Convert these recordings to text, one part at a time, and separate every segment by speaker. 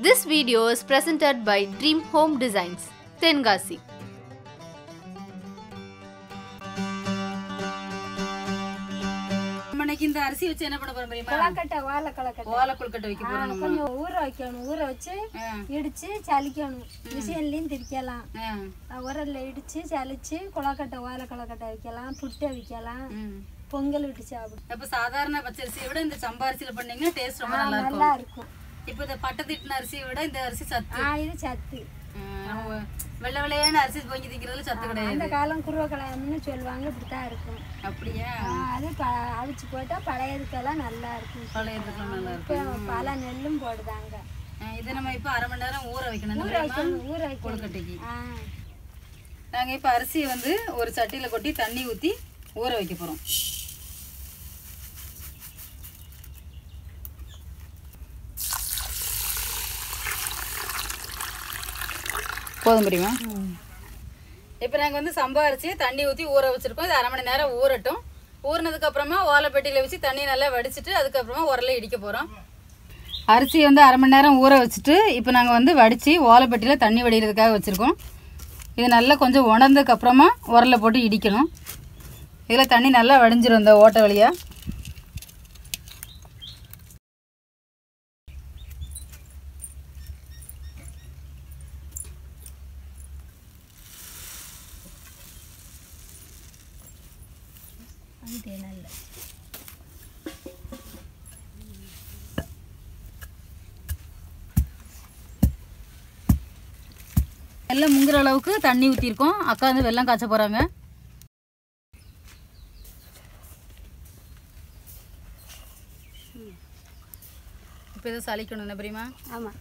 Speaker 1: This video is presented by Dream Home Designs, Tenkasi.
Speaker 2: இந்த அரிசி வச்சு என்ன பண்ண போறோம் தெரியுமா?
Speaker 3: கொலக்கட்டை வாழை
Speaker 2: கொழுக்கட்டை வைக்க போறோம்.
Speaker 3: கொஞ்சம் ஊற வைக்கணும். ஊற வச்சு இடிச்சு சலிக்கணும். மிஷின்லயும் திரிக்கலாம். உரல்ல இடிச்சு சலிச்சு கொலக்கட்டை வாழை கொலக்கட்டை வைக்கலாம், புட்டை வைக்கலாம், பொங்கல் விட்டு சாப்பிடும்.
Speaker 2: அப்ப சாதாரண பச்சரிசியை விட இந்த சம்பா அரிசியில பண்ணீங்கன்னா டேஸ்ட் ரொம்ப நல்லா இருக்கும். இப்ப இந்த பட்டை திட்டின அரிசியை விட இந்த அரிசி சத்து.
Speaker 3: இது சத்து.
Speaker 2: வெள்ளை வெள்ளையான அரிசி பொங்கி திக்கிறதுல சத்து கிடையாது.
Speaker 3: அந்த காலம் குருவக்கலாயம்னு சொல்லுவாங்க, இப்படித்தான் இருக்கும்.
Speaker 2: அப்படியா?
Speaker 3: அது அவிச்சு போட்டா பழையதுக்கெல்லாம் நல்லா இருக்கும்.
Speaker 2: பழையதுக்கெல்லாம் நல்லா இருக்கும்.
Speaker 3: பல நெல்லும் போடுதாங்க.
Speaker 2: இதை நம்ம இப்ப அரை மணி நேரம் ஊற வைக்கணும்.
Speaker 3: ஊற வைக்கணும்
Speaker 2: கொழுக்கட்டைக்கு. நாங்க இப்ப அரிசியை வந்து ஒரு சட்டியில கொட்டி தண்ணி ஊத்தி ஊற வைக்க போறோம். போதும் முடியுமா? இப்போ நாங்கள் வந்து சம்பா அரிசியை தண்ணி ஊற்றி ஊற வச்சுருக்கோம். இது அரை மணி நேரம் ஊறட்டும். ஊறினதுக்கப்புறமா ஓலைப்பெட்டியில் வச்சு தண்ணி நல்லா வடிச்சிட்டு அதுக்கப்புறமா உரலை இடிக்க போகிறோம். அரிசியை வந்து அரை மணி நேரம் ஊற வச்சுட்டு இப்போ நாங்கள் வந்து வடித்து ஓலைப்பெட்டியில் தண்ணி வடிகிறதுக்காக வச்சுருக்கோம். இது நல்லா கொஞ்சம் உணர்ந்ததுக்கப்புறமா உரலை போட்டு இடிக்கணும். இதில் தண்ணி நல்லா வடிஞ்சிடும் இந்த ஓட்டை வழியாக. எல்லாம் முங்குற அளவுக்கு தண்ணி ஊற்றிருக்கோம். அக்கா வந்து வெல்லம் காய்ச்ச போகிறாங்க. இப்போ இதை சலிக்கணும் என்ன பிரியுமா?
Speaker 3: ஆமாம்.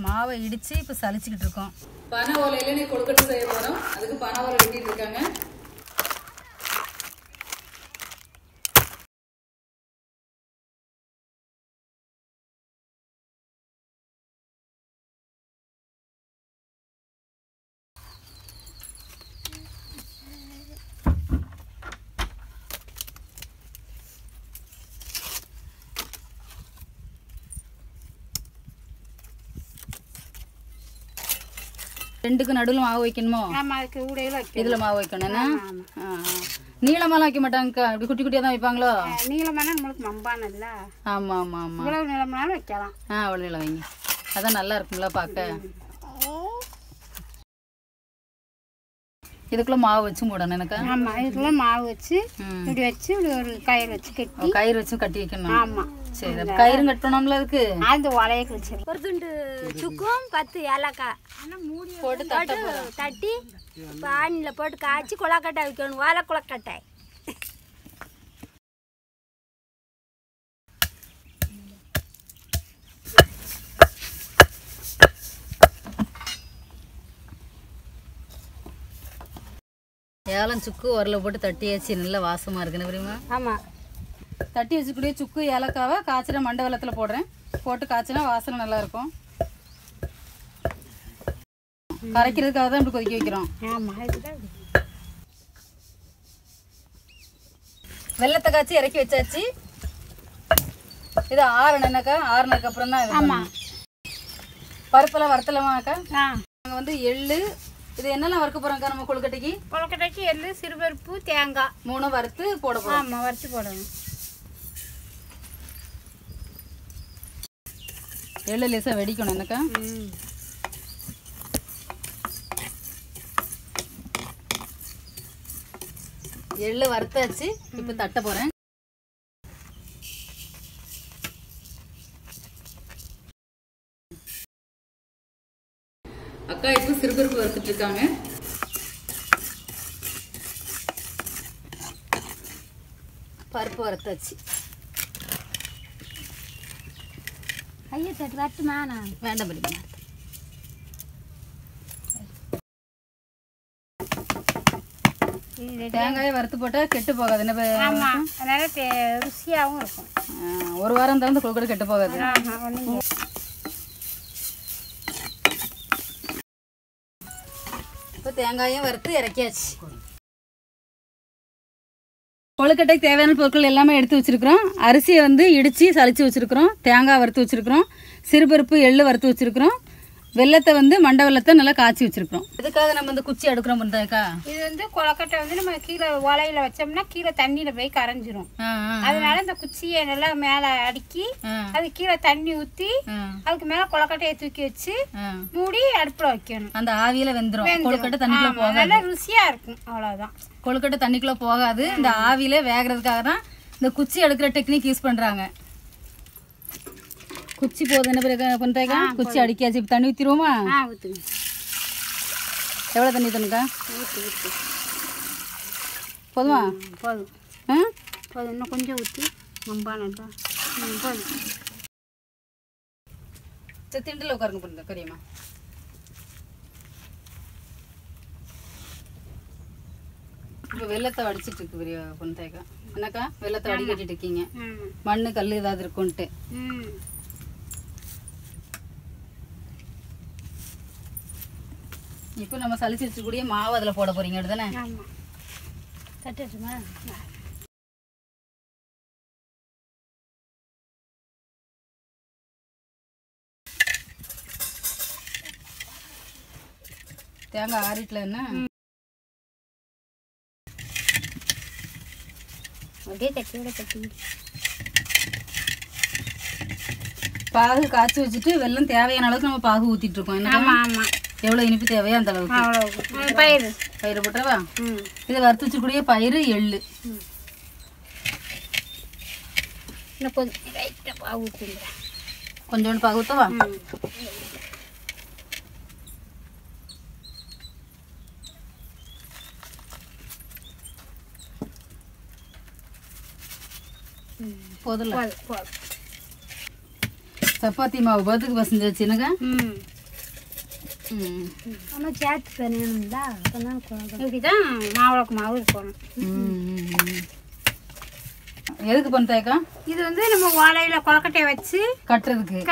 Speaker 2: மாவை இடித்து இப்போ சலிச்சுக்கிட்டு இருக்கோம். பனை ஓலையில் நீ கொழுக்கட்டை செய்ய போகிறோம். அதுக்கு பனை ஓலை வெட்டிட்டு இருக்காங்க. ரெண்டுக்கு நடுவில் மாவு வைக்கணுமோ? இதில் மாவு வைக்கணும்னா நீளமெல்லாம் வைக்க மாட்டாங்கக்கா, அப்படி குட்டி குட்டியாக தான் வைப்பாங்களோ?
Speaker 3: நீளமான நம்மளுக்கு மம்பானல்ல.
Speaker 2: ஆமாம் ஆமாம் ஆமாம்.
Speaker 3: இவ்வளவு நீளமானாலும் வைக்கலாம்.
Speaker 2: அவ்வளோ நீளம் வைங்க. அதான் நல்லா இருக்கும்ல பார்க்க. இதுக்குள்ள மாவு வச்சு மூடணும் எனக்கு.
Speaker 3: ஆமாம், இதுக்குள்ள மாவு வச்சு இப்படி வச்சு இப்படி ஒரு கயிறு வச்சு கட்டி.
Speaker 2: கயிறு வச்சு கட்டி வைக்கணும்.
Speaker 3: ஆமாம்.
Speaker 2: சரி, கயிறும் கட்டணும்ல அதுக்கு.
Speaker 3: அந்த உலைய வச்சு ஒரு துண்டு சுக்கும் 10 ஏலக்காய்
Speaker 2: போட்டு
Speaker 3: தட்டி பானியில் போட்டு காய்ச்சி கொலக்கட்டை வைக்கணும். வாழை கொலக்கட்டை.
Speaker 2: ஏலம் சுக்கு உரல போட்டு தட்டியாச்சு. நல்லா வாசமாக இருக்குன்னு தெரியுமா?
Speaker 3: ஆமாம்.
Speaker 2: தட்டி வச்சுக்கூடிய சுக்கு ஏலக்காவை காய்ச்சின மண்டை வெள்ளத்தில் போடுறேன். போட்டு காய்ச்சினா வாசனை நல்லா இருக்கும். கரைக்கிறதுக்காக தான் இப்படி கொதிக்க வைக்கிறோம். வெள்ளத்தை காய்ச்சி இறக்கி வச்சாச்சு. இது ஆறுனக்கா. ஆறுனதுக்கு அப்புறம் தான் பருப்பெல்லாம் வறுத்தலாமாக்கா? நாங்கள் வந்து எள்ளு இது என்னெல்லாம் வறுக்க போகிறோம்க்கா நம்ம கொழுக்கட்டைக்கு?
Speaker 3: எள்ளு, சிறுபருப்பு, தேங்காய்
Speaker 2: 3 வறுத்து போட போகிறோம்.
Speaker 3: ஆமாம், வறுத்து போடணும்.
Speaker 2: எள்ளு லேசாக வெடிக்கணும் என்னக்கா? எள்ளு வறுத்தாச்சு. இப்போ தட்ட போகிறேன். அக்கா இப்போ சிறுபருப்பு வறுத்துட்டு இருக்காங்க. பருப்பு வறுத்தாச்சு.
Speaker 3: ஐயா சட்டு வரட்டுமா?
Speaker 2: வேண்டாம் படிக்க. தேங்காயை வறுத்து போட்டால் கெட்டு போகாது.
Speaker 3: என்ன அதனால ருசியாகவும் இருக்கும்.
Speaker 2: ஒரு வாரம் தான் கொழுக்கட்டை கெட்டு போகாது. இப்போ தேங்காயும் வறுத்து இறக்கியாச்சு. கொழுக்கட்டைக்கு தேவையான பொருட்கள் எல்லாமே எடுத்து வச்சிருக்கிறோம். அரிசியை வந்து இடித்து சலிச்சு வச்சிருக்கிறோம். தேங்காய் வறுத்து வச்சிருக்கிறோம். சிறுபருப்பு எள்ளு வறுத்து வச்சிருக்கிறோம். வெள்ளத்தை வந்து மண்டை வெள்ளத்தை நல்லா காய்ச்சி வச்சிருக்கிறோம். இதுக்காக நம்ம வந்து குச்சி எடுக்கிறோம் பண்ணாக்கா.
Speaker 3: இது வந்து கொழுக்கட்டை வந்து நம்ம கீழே ஓலையில வச்சோம்னா கீழே தண்ணியில போய் கரைஞ்சிரும். அதனால இந்த குச்சியை நல்லா மேல அடுக்கி அது கீழே தண்ணி ஊத்தி அதுக்கு மேல கொழுக்கட்டையை தூக்கி வச்சு மூடி அடுப்புல வைக்கணும். அந்த ஆவியில வெந்துரும். கொழுக்கட்டை தண்ணிக்குள்ள போகாது. நல்லா ருசியா இருக்கும். அவ்வளவுதான். கொழுக்கட்டை தண்ணிக்குள்ள போகாது. இந்த ஆவியில வேகிறதுக்காக தான் இந்த குச்சி எடுக்கிற டெக்னிக் யூஸ் பண்றாங்க. குச்சி போதும் என்ன பண்ணுறேக்கா? குச்சி அடிக்காச்சு. இப்போ தண்ணி ஊற்றிடுவோமா? ஊற்றுங்க. எவ்வளோ தண்ணி ஊற்றணுக்கா? ஊற்று போதுமா? போதும். போதும். இன்னும் கொஞ்சம் ஊற்றி நம்பானதா போதும். சரி திண்டில் உட்காருங்க பண்ணுங்க கரியம்மா. இப்போ வெள்ளத்தை வடிச்சிட்டு இருக்கு பெரிய பொண்ணாக்கா. என்னக்கா வெள்ளத்தை வடிகட்டிட்டு இருக்கீங்க? மண்ணு கல் ஏதாவது இருக்குன்ட்டு. இப்போ நம்ம சலிச்சு வச்சுக்கூடிய மாவு அதில் போட போறீங்க தானே? ஆமாம். கட்டுமா? தேங்காய் ஆறிட்டல என்ன? அப்படியே தட்டியோட தட்டி பாகு காய்ச்சி வச்சுட்டு வெல்லம் தேவையான அளவுக்கு நம்ம பாகு ஊற்றிட்டு இருக்கோம். என்ன? ஆமாம் ஆமாம். எவ்வளோ இனிப்பு தேவையோ அந்த அளவுக்கு. பயிறு பயிறு போட்டுறவா? இதை வறுத்து வச்சுக்கூடிய பயிறு எள்ளு கொஞ்சோண்டு பாகு ஊற்றவா? போதும். சப்பாத்தி மாவு பத்துக்கு பசஞ்சு வச்சுனுங்க. ஆனால் சேர்த்து பண்ணணும்ல. இப்படிதான் மாவுளக்கு மாவு போகணும். எதுக்கு பண்ணுறேக்கா? இது வந்து நம்ம வாழையில கொழுக்கட்டையை வச்சு கட்டுறதுக்கு.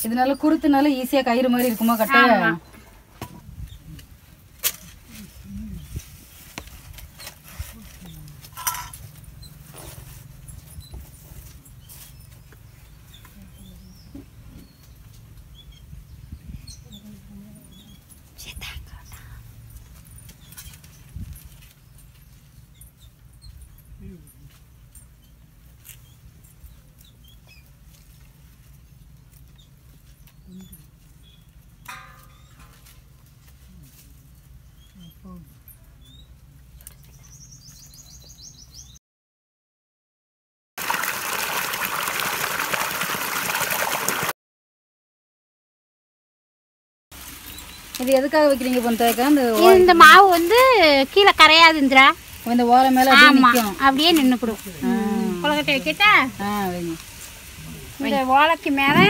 Speaker 3: இதனால குருத்துனால ஈஸியாக கயிறு மாதிரி இருக்குமா கட்ட? இது எதுக்காக வைக்கிறீங்க பொண்ணாக்கா? இந்த மாவு வந்து கீழே கரையாதுன்றா. இந்த ஓலை மேல அப்படியே நின்றுடும். கொழுக்கட்டை வைக்கட்டா? இந்த ஓலைக்கு மேலே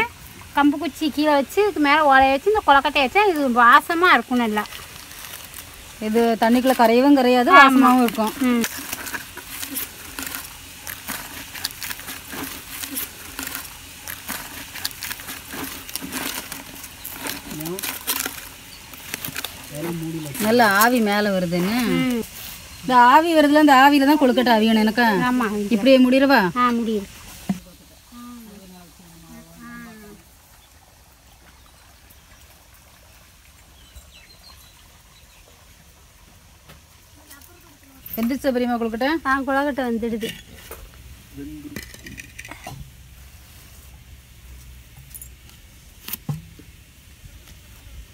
Speaker 3: கம்பு குச்சி கீழே வச்சு இதுக்கு மேலே ஓலையை வச்சு இந்த கொழுக்கட்டை வச்சா இது வாசமாக இருக்கும். நல்லா இது தண்ணிக்குள்ளே கரையவும் கரையாது, வாசமாகவும் இருக்கும். நல்ல ஆவி மேலே வருதுன்னு. இந்த ஆவி வருதுல, இந்த ஆவியில தான் கொழுக்கட்டை அவியணும் எனக்கு. இப்படியே முடியறவா? முடியும். வெந்துருச்சா பெரியம்மா கொழுக்கட்டை? கொழுக்கட்டை வந்துடுது.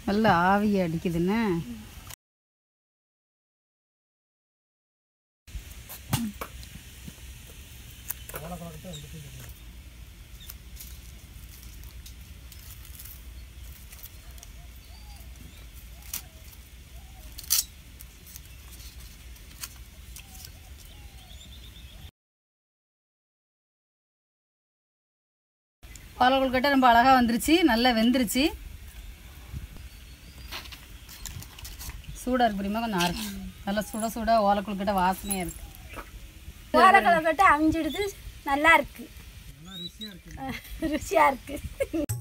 Speaker 3: நல்ல ஆவியை அடிக்குதுன்னு. பால் கொழுக்கட்டை ரொம்ப அழகாக வந்துருச்சு. நல்லா வெந்துருச்சு. சூடாக இருக்கு பிரியுமா? கொஞ்சம் ஆறு நல்லா சுட சுட ஓலை கொழுக்கட்டை வாசனையாக இருக்குது. ஓலை கொழுக்கட்டை அவிஞ்சிடுது. நல்லா இருக்குது. ருசியாக இருக்குது.